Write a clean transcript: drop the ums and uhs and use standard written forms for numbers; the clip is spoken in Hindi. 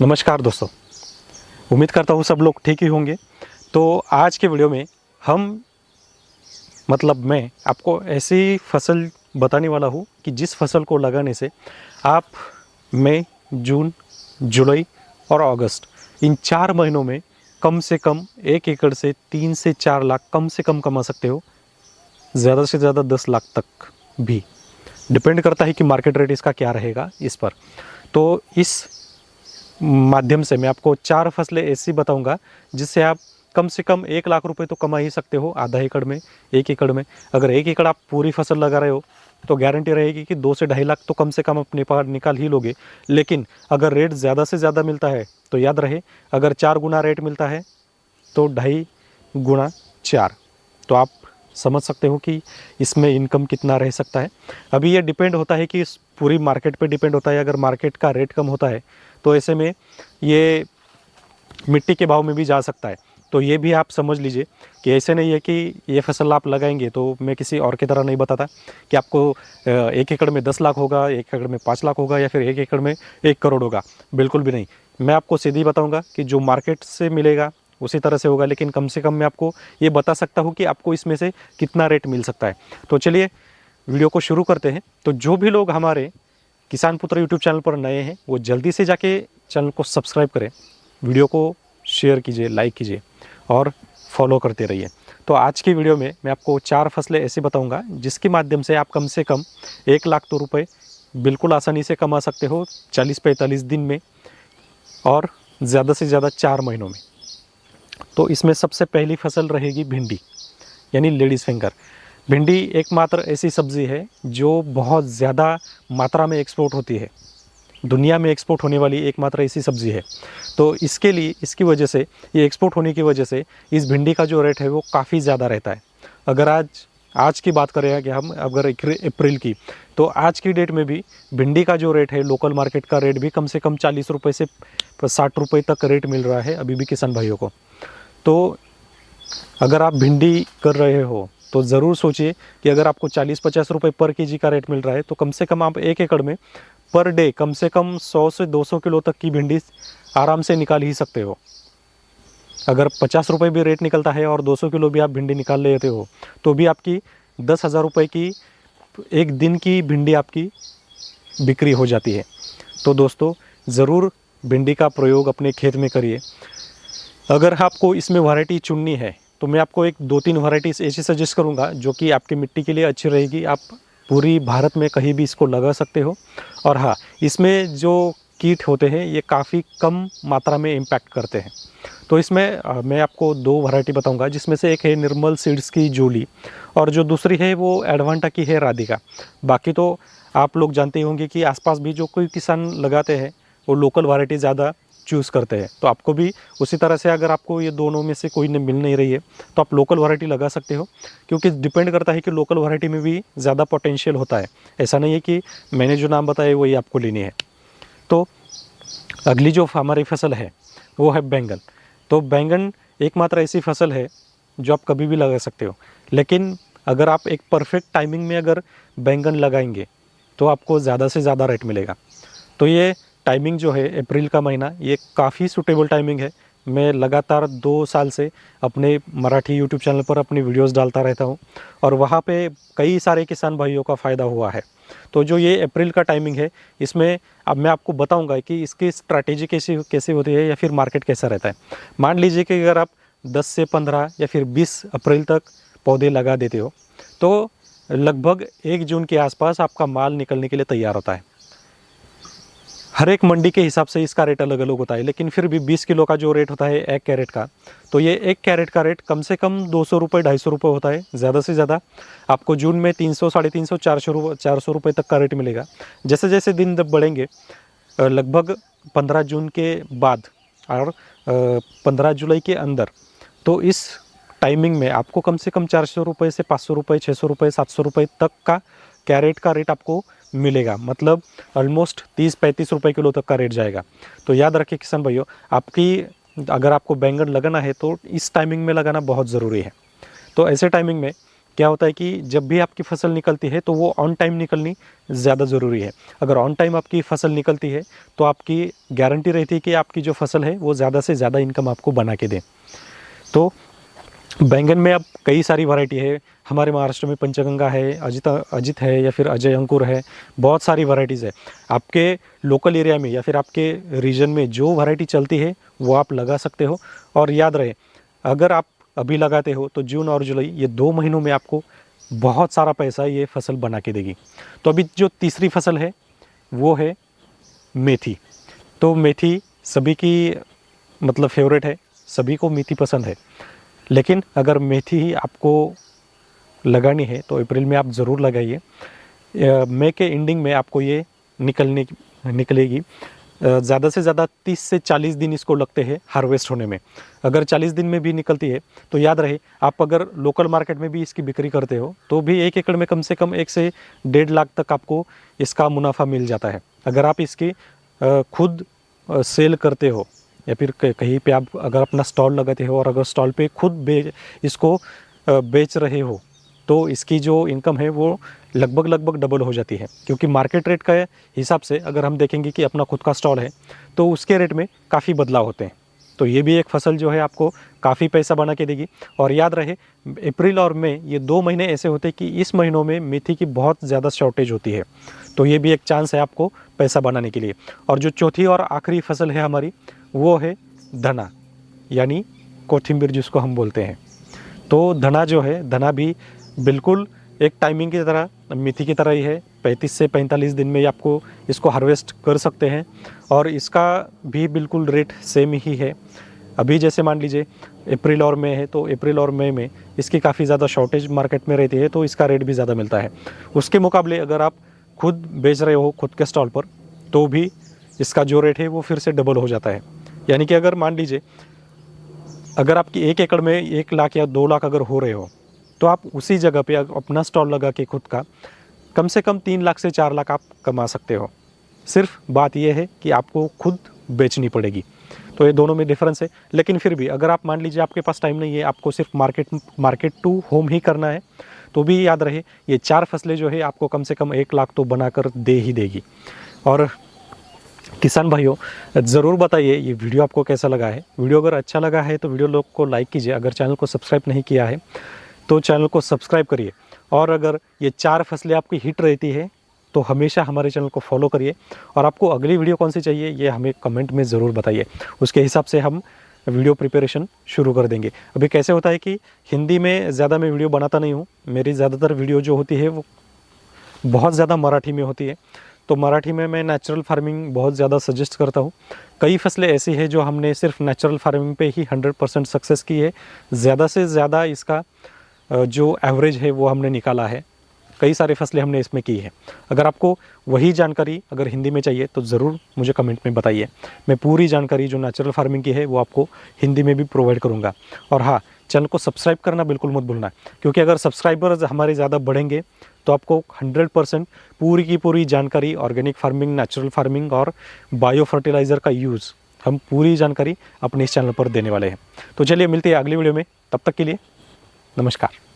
नमस्कार दोस्तों, उम्मीद करता हूँ सब लोग ठीक ही होंगे। तो आज के वीडियो में मैं आपको ऐसी फसल बताने वाला हूँ कि जिस फसल को लगाने से आप मई, जून, जुलाई और अगस्त इन 4 महीनों में कम से कम 1 एकड़ से 3 से 4 लाख कम से कम कमा सकते हो। ज़्यादा से ज़्यादा 10 लाख तक भी डिपेंड करता है कि मार्केट रेट इसका क्या रहेगा इस पर। तो इस माध्यम से मैं आपको 4 फसलें ऐसी बताऊंगा जिससे आप कम से कम 1 लाख रुपए तो कमा ही सकते हो आधा एकड़ में, 1 एकड़ में। अगर 1 एकड़ आप पूरी फसल लगा रहे हो तो गारंटी रहेगी कि 2 से 2.5 लाख तो कम से कम अपने पास निकाल ही लोगे। लेकिन अगर रेट ज़्यादा से ज़्यादा मिलता है तो याद रहे, अगर 4 गुना रेट मिलता है तो 2.5 गुना 4, तो आप समझ सकते हो कि इसमें इनकम कितना रह सकता है। अभी ये डिपेंड होता है कि इस पूरी मार्केट पे डिपेंड होता है। अगर मार्केट का रेट कम होता है तो ऐसे में ये मिट्टी के भाव में भी जा सकता है। तो ये भी आप समझ लीजिए कि ऐसे नहीं है कि ये फसल आप लगाएंगे तो मैं किसी और की तरह नहीं बताता कि आपको 1 एकड़ में 10 लाख होगा, 1 एकड़ में 5 लाख होगा या फिर 1 एकड़ में 1 करोड़ होगा। बिल्कुल भी नहीं, मैं आपको सीधी बताऊंगा कि जो मार्केट से मिलेगा उसी तरह से होगा। लेकिन कम से कम मैं आपको ये बता सकता हूँ कि आपको इसमें से कितना रेट मिल सकता है। तो चलिए वीडियो को शुरू करते हैं। तो जो भी लोग हमारे किसान पुत्र यूट्यूब चैनल पर नए हैं वो जल्दी से जाके चैनल को सब्सक्राइब करें, वीडियो को शेयर कीजिए, लाइक कीजिए और फॉलो करते रहिए। तो आज की वीडियो में मैं आपको 4 फसलें ऐसी बताऊंगा जिसके माध्यम से आप कम से कम 1 लाख तो रुपये बिल्कुल आसानी से कमा सकते हो 40-45 दिन में और ज़्यादा से ज़्यादा 4 महीनों में। तो इसमें सबसे पहली फसल रहेगी भिंडी, यानी लेडीज़ फिंगर। भिंडी एकमात्र ऐसी सब्ज़ी है जो बहुत ज़्यादा मात्रा में एक्सपोर्ट होती है, दुनिया में एक्सपोर्ट होने वाली एकमात्र ऐसी सब्ज़ी है। तो इसके लिए, इसकी वजह से, ये एक्सपोर्ट होने की वजह से इस भिंडी का जो रेट है वो काफ़ी ज़्यादा रहता है। अगर आज की बात करें कि हम अगर अप्रैल की, तो आज की डेट में भी भिंडी का जो रेट है, लोकल मार्केट का रेट भी कम से कम 40 रुपये से 60 रुपये तक रेट मिल रहा है अभी भी किसान भाइयों को। तो अगर आप भिंडी कर रहे हो तो ज़रूर सोचिए कि अगर आपको 40-50 रुपये पर केजी का रेट मिल रहा है तो कम से कम आप 1 एकड़ में पर डे कम से कम 100 से 200 किलो तक की भिंडी आराम से निकाल ही सकते हो। अगर 50 रुपये भी रेट निकलता है और 200 किलो भी आप भिंडी निकाल लेते हो तो भी आपकी 10,000 रुपये की एक दिन की भिंडी आपकी बिक्री हो जाती है। तो दोस्तों ज़रूर भिंडी का प्रयोग अपने खेत में करिए। अगर आपको इसमें वैरायटी चुननी है तो मैं आपको 1-2-3 वैरायटीज़ ऐसी सजेस्ट करूंगा जो कि आपकी मिट्टी के लिए अच्छी रहेगी। आप पूरी भारत में कहीं भी इसको लगा सकते हो। और हाँ, इसमें जो कीट होते हैं ये काफ़ी कम मात्रा में इम्पैक्ट करते हैं। तो इसमें मैं आपको 2 वैरायटी बताऊंगा, जिसमें से एक है निर्मल सीड्स की जोली और जो दूसरी है वो एडवांटा की है राधिका। बाकी तो आप लोग जानते होंगे कि आसपास भी जो कोई किसान लगाते हैं वो लोकल वैरायटी ज़्यादा चूज़ करते हैं। तो आपको भी उसी तरह से, अगर आपको ये दोनों में से कोई मिल नहीं रही है तो आप लोकल वैरायटी लगा सकते हो, क्योंकि डिपेंड करता है कि लोकल वैरायटी में भी ज़्यादा पोटेंशियल होता है। ऐसा नहीं है कि मैंने जो नाम बताया वही आपको लेनी है। तो अगली जो हमारी फसल है वो है बैंगन। तो बैंगन एकमात्र ऐसी फसल है जो आप कभी भी लगा सकते हो, लेकिन अगर आप एक परफेक्ट टाइमिंग में अगर बैंगन लगाएंगे तो आपको ज़्यादा से ज़्यादा रेट मिलेगा। तो ये टाइमिंग जो है अप्रैल का महीना, ये काफ़ी सूटेबल टाइमिंग है। मैं लगातार 2 साल से अपने मराठी यूट्यूब चैनल पर अपनी वीडियोस डालता रहता हूँ और वहाँ पे कई सारे किसान भाइयों का फ़ायदा हुआ है। तो जो ये अप्रैल का टाइमिंग है, इसमें अब मैं आपको बताऊंगा कि इसकी स्ट्रैटेजी कैसी होती है या फिर मार्केट कैसा रहता है। मान लीजिए कि अगर आप 10 से 15 या फिर 20 अप्रैल तक पौधे लगा देते हो तो लगभग 1 जून के आसपास आपका माल निकलने के लिए तैयार होता है। हर एक मंडी के हिसाब से इसका रेट अलग अलग होता है, लेकिन फिर भी 20 किलो का जो रेट होता है 1 कैरेट का, तो ये 1 कैरेट का रेट कम से कम 200 रुपये 250 रुपये होता है। ज़्यादा से ज़्यादा आपको जून में 300, 350, 400 रुपये तक का रेट मिलेगा। जैसे जैसे दिन बढ़ेंगे, लगभग 15 जून के बाद और 15 जुलाई के अंदर, तो इस टाइमिंग में आपको कम से कम 400 रुपये से 500 रुपये, 600 रुपये, 700 रुपये तक का कैरेट का रेट आपको मिलेगा। मतलब ऑलमोस्ट 30-35 रुपये किलो तक का रेट जाएगा। तो याद रखिए किसान भाइयों, अगर आपको बैंगन लगाना है तो इस टाइमिंग में लगाना बहुत ज़रूरी है। तो ऐसे टाइमिंग में क्या होता है कि जब भी आपकी फसल निकलती है तो वो ऑन टाइम निकलनी ज़्यादा ज़रूरी है। अगर ऑन टाइम आपकी फसल निकलती है तो आपकी गारंटी रहती है कि आपकी जो फसल है वो ज़्यादा से ज़्यादा इनकम आपको बना के दे। तो बैंगन में अब कई सारी वैरायटी है। हमारे महाराष्ट्र में पंचगंगा है, अजित है, या फिर अजय अंकुर है, बहुत सारी वैरायटीज़ है। आपके लोकल एरिया में या फिर आपके रीजन में जो वैरायटी चलती है वो आप लगा सकते हो। और याद रहे, अगर आप अभी लगाते हो तो जून और जुलाई ये 2 महीनों में आपको बहुत सारा पैसा ये फसल बना के देगी। तो अभी जो तीसरी फसल है वो है मेथी। तो मेथी सभी की मतलब फेवरेट है, सभी को मेथी पसंद है। लेकिन अगर मेथी ही आपको लगानी है तो अप्रैल में आप ज़रूर लगाइए। मई के एंडिंग में आपको ये निकलेगी। ज़्यादा से ज़्यादा 30 से 40 दिन इसको लगते हैं हार्वेस्ट होने में। अगर 40 दिन में भी निकलती है तो याद रहे, आप अगर लोकल मार्केट में भी इसकी बिक्री करते हो तो भी 1 एकड़ में कम से कम 1 से 1.5 लाख तक आपको इसका मुनाफा मिल जाता है। अगर आप इसकी खुद सेल करते हो या फिर कहीं पे आप अगर अपना स्टॉल लगाते हो और अगर स्टॉल पे खुद इसको बेच रहे हो तो इसकी जो इनकम है वो लगभग डबल हो जाती है। क्योंकि मार्केट रेट का हिसाब से अगर हम देखेंगे कि अपना खुद का स्टॉल है तो उसके रेट में काफ़ी बदलाव होते हैं। तो ये भी एक फसल जो है आपको काफ़ी पैसा बना के देगी। और याद रहे, अप्रैल और मई ये 2 महीने ऐसे होते हैं कि इस महीनों में मेथी की बहुत ज़्यादा शॉर्टेज होती है। तो ये भी एक चांस है आपको पैसा बनाने के लिए। और जो चौथी और आखिरी फसल है हमारी वो है धना, यानी कोथिंबीर जिसको हम बोलते हैं। तो धना जो है, धना भी बिल्कुल एक टाइमिंग की तरह मेथी की तरह ही है। 35 से 45 दिन में आपको इसको हार्वेस्ट कर सकते हैं और इसका भी बिल्कुल रेट सेम ही है। अभी जैसे मान लीजिए अप्रैल और मई है तो अप्रैल और मई में इसकी काफ़ी ज़्यादा शॉर्टेज मार्केट में रहती है तो इसका रेट भी ज़्यादा मिलता है। उसके मुकाबले अगर आप खुद बेच रहे हो खुद के स्टॉल पर तो भी इसका जो रेट है वो फिर से डबल हो जाता है। यानी कि अगर मान लीजिए अगर आपकी 1 एकड़ में 1 लाख या 2 लाख अगर हो रहे हो तो आप उसी जगह पे अपना स्टॉल लगा के खुद का कम से कम 3 लाख से 4 लाख आप कमा सकते हो। सिर्फ बात यह है कि आपको खुद बेचनी पड़ेगी। तो ये दोनों में डिफरेंस है। लेकिन फिर भी अगर आप मान लीजिए आपके पास टाइम नहीं है, आपको सिर्फ मार्केट टू होम ही करना है, तो भी याद रहे ये 4 फसलें जो है आपको कम से कम 1 लाख तो बनाकर दे ही देगी। और किसान भाइयों, ज़रूर बताइए ये वीडियो आपको कैसा लगा है। वीडियो अगर अच्छा लगा है तो वीडियो लोग को लाइक कीजिए। अगर चैनल को सब्सक्राइब नहीं किया है तो चैनल को सब्सक्राइब करिए। और अगर ये 4 फसलें आपकी हिट रहती है तो हमेशा हमारे चैनल को फॉलो करिए। और आपको अगली वीडियो कौन सी चाहिए ये हमें कमेंट में ज़रूर बताइए। उसके हिसाब से हम वीडियो प्रिपरेशन शुरू कर देंगे। अभी कैसे होता है कि हिंदी में ज़्यादा मैं वीडियो बनाता नहीं हूँ। मेरी ज़्यादातर वीडियो जो होती है वो बहुत ज़्यादा मराठी में होती है। तो मराठी में मैं नेचुरल फार्मिंग बहुत ज़्यादा सजेस्ट करता हूँ। कई फसलें ऐसी है जो हमने सिर्फ नेचुरल फार्मिंग पे ही 100% सक्सेस की है। ज़्यादा से ज़्यादा इसका जो एवरेज है वो हमने निकाला है। कई सारे फसलें हमने इसमें की है। अगर आपको वही जानकारी अगर हिंदी में चाहिए तो ज़रूर मुझे कमेंट में बताइए। मैं पूरी जानकारी जो नेचुरल फार्मिंग की है वो आपको हिंदी में भी प्रोवाइड करूँगा। और हाँ, चैनल को सब्सक्राइब करना बिल्कुल मत भूलना, क्योंकि अगर सब्सक्राइबर्स हमारे ज़्यादा बढ़ेंगे तो आपको 100% पूरी की पूरी जानकारी ऑर्गेनिक फार्मिंग, नेचुरल फार्मिंग और बायो फर्टिलाइज़र का यूज़ हम पूरी जानकारी अपने इस चैनल पर देने वाले हैं। तो चलिए मिलते हैं अगली वीडियो में। तब तक के लिए नमस्कार।